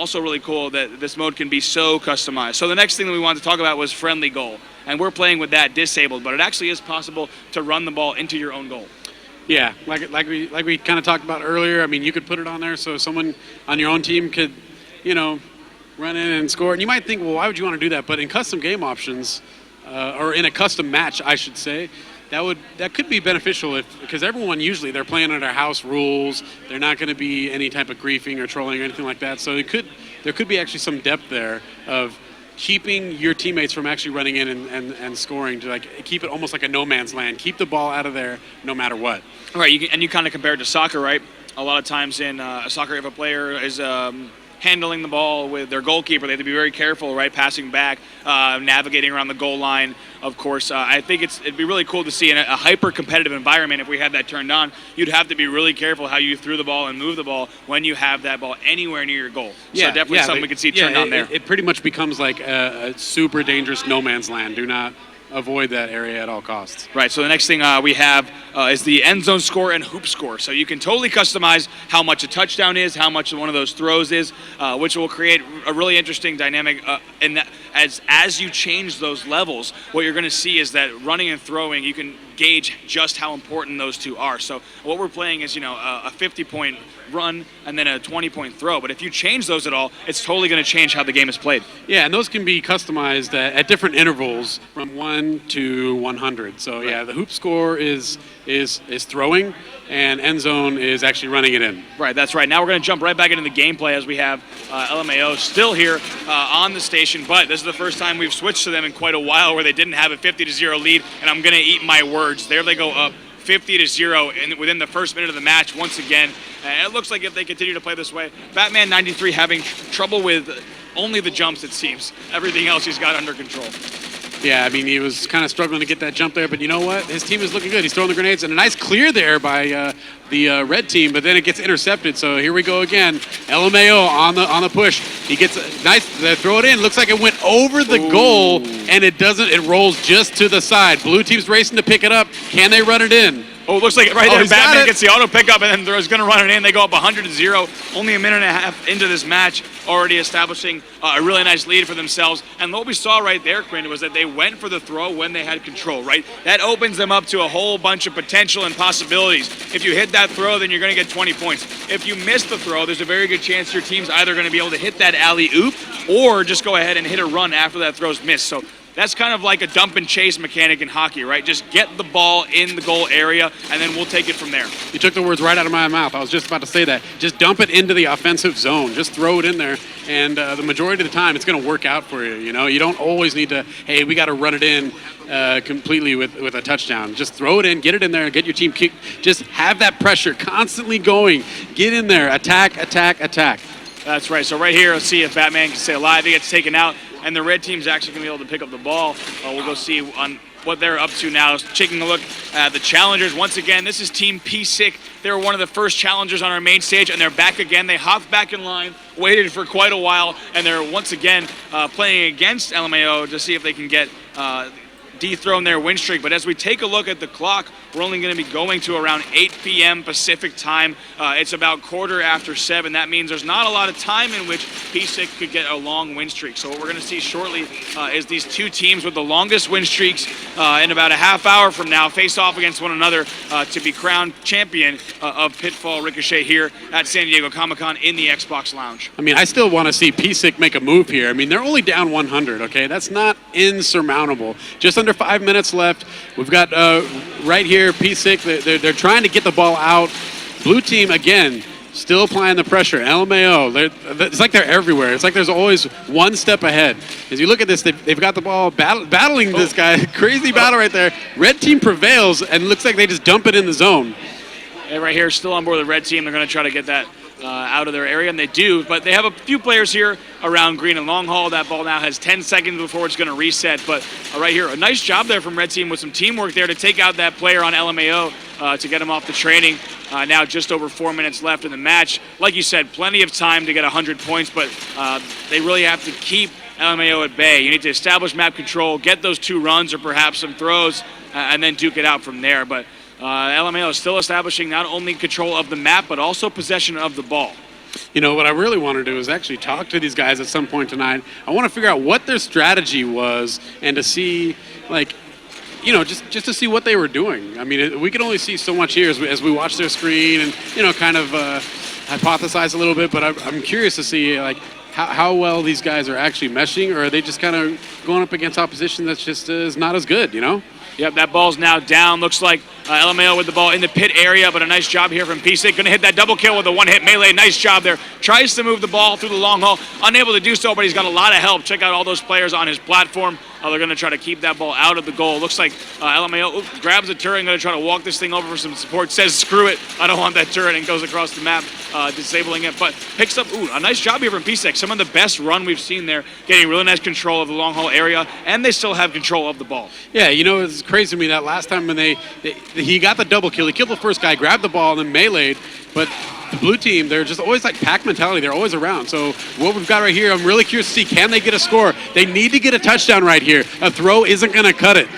also really cool that this mode can be so customized. So the next thing that we wanted to talk about was friendly goal. And we're playing with that disabled, but it actually is possible to run the ball into your own goal. Yeah, like we kind of talked about earlier. I mean, you could put it on there so someone on your own team could, you know, run in and score. And you might think, well, why would you want to do that? But in custom game options, or in a custom match, I should say, that could be beneficial because everyone usually they're playing under house rules. They're not going to be any type of griefing or trolling or anything like that. So there could be actually some depth there of keeping your teammates from actually running in and scoring, to like keep it almost like a no man's land. Keep the ball out of there no matter what. All right, you kind of compare it to soccer, right? A lot of times in soccer, if a player is handling the ball with their goalkeeper, they have to be very careful, right? Passing back, navigating around the goal line. Of course, I think it'd be really cool to see in a hyper-competitive environment. If we had that turned on, you'd have to be really careful how you threw the ball and move the ball when you have that ball anywhere near your goal. So definitely something we could see turned on there. It pretty much becomes like a super dangerous no man's land. Do not avoid that area at all costs. Right, so the next thing we have is the end zone score and hoop score. So you can totally customize how much a touchdown is, how much one of those throws is, which will create a really interesting dynamic. And that as you change those levels, what you're going to see is that running and throwing, you can gauge just how important those two are. So what we're playing is, a 50-point run and then a 20-point throw. But if you change those at all, it's totally going to change how the game is played. Yeah, and those can be customized at different intervals from 1 to 100. So yeah, the hoop score is throwing, and end zone is actually running it in. Right, that's right. Now we're going to jump right back into the gameplay as we have LMAO still here on the station, but this is the first time we've switched to them in quite a while where they didn't have a 50-0 lead, and I'm going to eat my words. There they go up 50-0 within the first minute of the match once again. And it looks like if they continue to play this way, Batman 93 having trouble with only the jumps, it seems. Everything else he's got under control. Yeah, I mean, he was kind of struggling to get that jump there, but you know what? His team is looking good. He's throwing the grenades, and a nice clear there by the red team, but then it gets intercepted. So here we go again. LMAO on the push. He gets a nice throw it in. Looks like it went over the goal, and it doesn't. It rolls just to the side. Blue team's racing to pick it up. Can they run it in? Oh, it looks like right there. Batman gets the auto pickup, and then he's going to run it in. They go up 100-0. Only a minute and a half into this match, already establishing a really nice lead for themselves. And what we saw right there, Quinn, was that they went for the throw when they had control, right? That opens them up to a whole bunch of potential and possibilities. If you hit that throw, then you're going to get 20 points. If you miss the throw, there's a very good chance your team's either going to be able to hit that alley-oop or just go ahead and hit a run after that throw's missed. So that's kind of like a dump and chase mechanic in hockey, right? Just get the ball in the goal area, and then we'll take it from there. You took the words right out of my mouth. I was just about to say that. Just dump it into the offensive zone. Just throw it in there, and the majority of the time, it's going to work out for you. You don't always need to, hey, we got to run it in completely with a touchdown. Just throw it in, get it in there, get your team kicked. Just have that pressure constantly going. Get in there. Attack, attack, attack. That's right. So right here, let's see if Batman can stay alive. He gets taken out, and the red team's actually going to be able to pick up the ball. We'll go see on what they're up to now. Taking a look at the challengers. Once again, this is Team Psik. They were one of the first challengers on our main stage, and they're back again. They hopped back in line, waited for quite a while, and they're once again playing against LMAO to see if they can get dethrone their win streak. But as we take a look at the clock, we're only going to be going to around 8 p.m. Pacific time. It's about 7:15. That means there's not a lot of time in which Psik could get a long win streak. So what we're going to see shortly is these two teams with the longest win streaks in about a half hour from now face off against one another to be crowned champion of Pittfall Ricochet here at San Diego ComiCon in the Xbox Lounge. I mean, I still want to see Psik make a move here. I mean, they're only down 100, okay? That's not insurmountable. Just under 5 minutes left. We've got right here Psik. They're trying to get the ball out. Blue team again still applying the pressure. LMAO. It's like they're everywhere. It's like there's always one step ahead. As you look at this, they've got the ball battling this guy. Crazy battle right there. Red team prevails and looks like they just dump it in the zone. And right here, still on board the red team. They're going to try to get that out of their area, and they do, but they have a few players here around green and long haul. That ball now has 10 seconds before it's going to reset, but right here, a nice job there from red team with some teamwork there to take out that player on LMAO to get him off the training. Now just over 4 minutes left in the match. Like you said, plenty of time to get 100 points, but they really have to keep LMAO at bay. You need to establish map control, get those 2 runs or perhaps some throws, and then duke it out from there. But LMAO is still establishing not only control of the map, but also possession of the ball. You know, what I really want to do is actually talk to these guys at some point tonight. I want to figure out what their strategy was and to see, like, you know, just to see what they were doing. I mean, we can only see so much here as we watch their screen and, you know, kind of hypothesize a little bit. But I'm curious to see, like, how well these guys are actually meshing, or are they just kind of going up against opposition that's just is not as good, you know? Yep, that ball's now down. Looks like LMAO with the ball in the pit area, but a nice job here from Psik. Going to hit that double kill with a one-hit melee. Nice job there. Tries to move the ball through the long haul. Unable to do so, but he's got a lot of help. Check out all those players on his platform. They're going to try to keep that ball out of the goal. Looks like LMAO grabs a turret and going to try to walk this thing over for some support. Says, screw it, I don't want that turret, and goes across the map, disabling it. But picks up a nice job here from Psik. Some of the best run we've seen there, getting really nice control of the long haul area, and they still have control of the ball. Yeah, you know, it's crazy to me that last time when he got the double kill, he killed the first guy, grabbed the ball, and then meleeed, but the blue team, they're just always like pack mentality. They're always around. So what we've got right here, I'm really curious to see, can they get a score? They need to get a touchdown right here. A throw isn't going to cut it.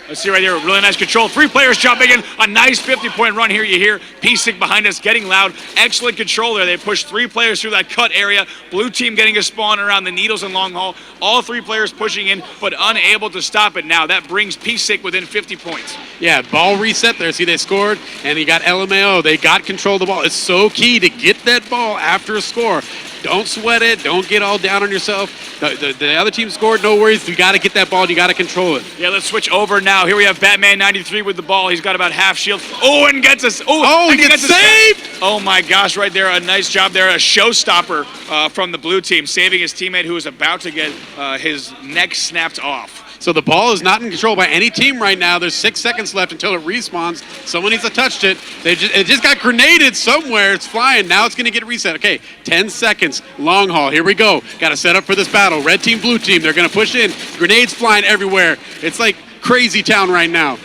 Let's see right here, really nice control. 3 players jumping in, a nice 50-point run here. You hear Psik behind us getting loud. Excellent control there. They pushed 3 players through that cut area. Blue team getting a spawn around the needles and long haul. All 3 players pushing in, but unable to stop it now. That brings Psik within 50 points. Yeah, ball reset there. See, they scored, and you got LMAO. They got control of the ball. It's so key to get that ball after a score. Don't sweat it. Don't get all down on yourself. The other team scored, no worries. You got to get that ball, and you got to control it. Yeah, let's switch over now. Here we have Batman 93 with the ball. He's got about half shield. Oh, and gets us. He gets saved! Oh, my gosh, right there. A nice job there. A showstopper from the blue team, saving his teammate who was about to get his neck snapped off. So the ball is not in control by any team right now. There's 6 seconds left until it respawns. Someone needs to touch it. It just got grenaded somewhere. It's flying. Now it's going to get reset. Okay, 10 seconds. Long haul. Here we go. Got to set up for this battle. Red team, blue team. They're going to push in. Grenades flying everywhere. It's like crazy town right now.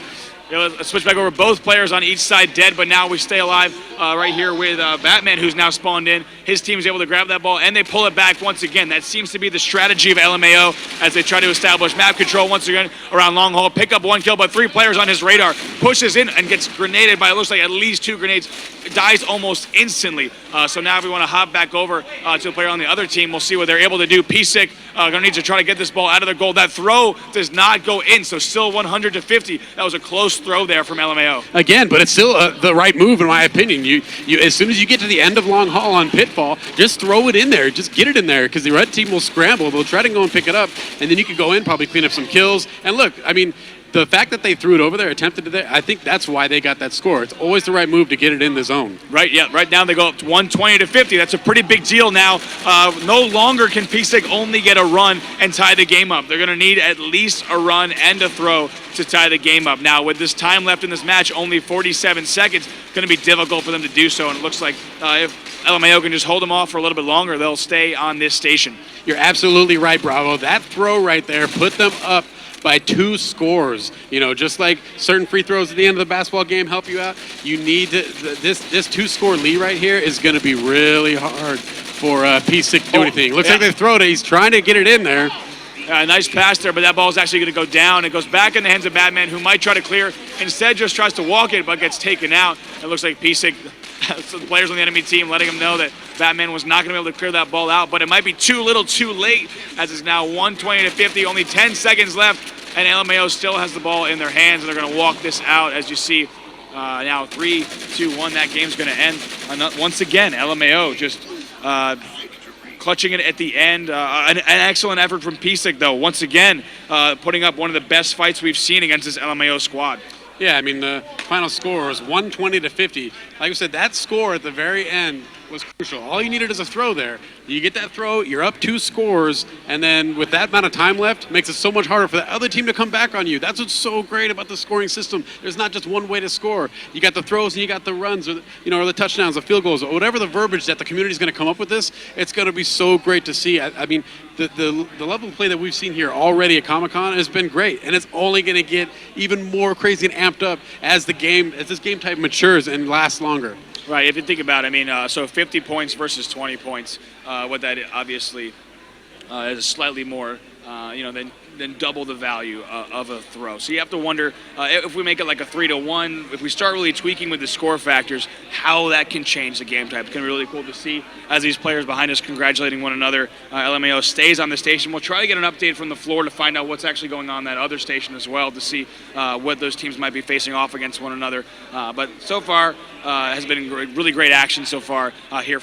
Yeah, let's switch back over. Both players on each side dead, but now we stay alive right here with Batman, who's now spawned in. His team is able to grab that ball, and they pull it back once again. That seems to be the strategy of LMAO as they try to establish map control once again around long haul. Pick up 1 kill, but 3 players on his radar. Pushes in and gets grenaded by, it looks like, at least 2 grenades. Dies almost instantly. So now if we want to hop back over to the player on the other team, we'll see what they're able to do. Psik going to need to try to get this ball out of their goal. That throw does not go in, so still 100-50. That was a close throw there from LMAO. Again, but it's still the right move in my opinion. You as soon as you get to the end of long haul on Pittfall, just throw it in there. Just get it in there because the red team will scramble. They'll try to go and pick it up, and then you can go in, probably clean up some kills. And look, I mean, the fact that they threw it over there, attempted it there, I think that's why they got that score. It's always the right move to get it in the zone. Right, yeah, right now they go up to 120-50. That's a pretty big deal now. No longer can Psik only get a run and tie the game up. They're going to need at least a run and a throw to tie the game up. Now, with this time left in this match, only 47 seconds, going to be difficult for them to do so, and it looks like if LMAO can just hold them off for a little bit longer, they'll stay on this station. You're absolutely right, Bravo. That throw right there put them up by 2 scores. You know, just like certain free throws at the end of the basketball game help you out, you need to, this 2-score lead right here is going to be really hard for Psik to do anything. Looks like they throw it. He's trying to get it in there. Nice pass there, but that ball is actually going to go down. It goes back in the hands of Batman, who might try to clear. Instead, just tries to walk it, but gets taken out. It looks like Psik, so the players on the enemy team, letting him know that Batman was not going to be able to clear that ball out, but it might be too little too late, as it's now 120-50, only 10 seconds left, and LMAO still has the ball in their hands, and they're going to walk this out, as you see. Now 3, 2, 1, that game's going to end. Once again, LMAO just clutching it at the end. An excellent effort from Psik, though. Once again, putting up one of the best fights we've seen against this LMAO squad. Yeah, I mean, the final score was 120-50. Like I said, that score at the very end was crucial. All you needed is a throw there. You get that throw, you're up 2 scores, and then with that amount of time left, it makes it so much harder for the other team to come back on you. That's what's so great about the scoring system. There's not just one way to score. You got the throws and you got the runs, or the touchdowns, the field goals, or whatever the verbiage that the community is going to come up with this. It's going to be so great to see. I mean, the level of play that we've seen here already at ComiCon has been great, and it's only going to get even more crazy and amped up as this game type matures and lasts longer. Right, if you think about it, I mean, so 50 points versus 20 points, what that obviously is slightly more then double the value of a throw. So you have to wonder if we make it like a 3-1, if we start really tweaking with the score factors, how that can change the game type. It's going to be really cool to see as these players behind us congratulating one another. LMAO stays on the station. We'll try to get an update from the floor to find out what's actually going on that other station as well to see what those teams might be facing off against one another. But so far, has been really great action so far here.